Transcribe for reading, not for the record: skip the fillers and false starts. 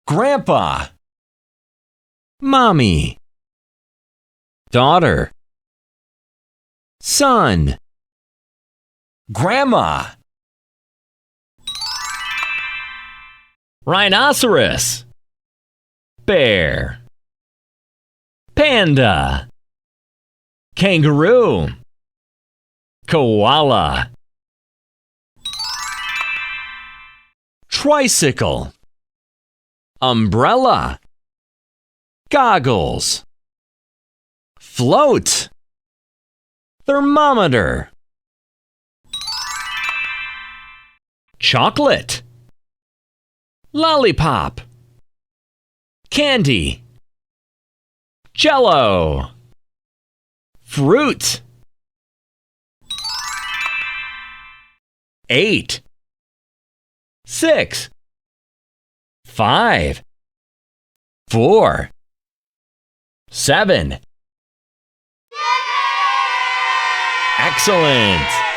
Grandpa, Mommy, Daughter, Son, Grandma, Rhinoceros, Bear, Panda, Kangaroo, Koala, Tricycle, Umbrella, Goggles, Float, Thermometer, Chocolate, Lollipop, Candy, Jello, Fruit, 8, 6, 5, 4, 7. Excellent!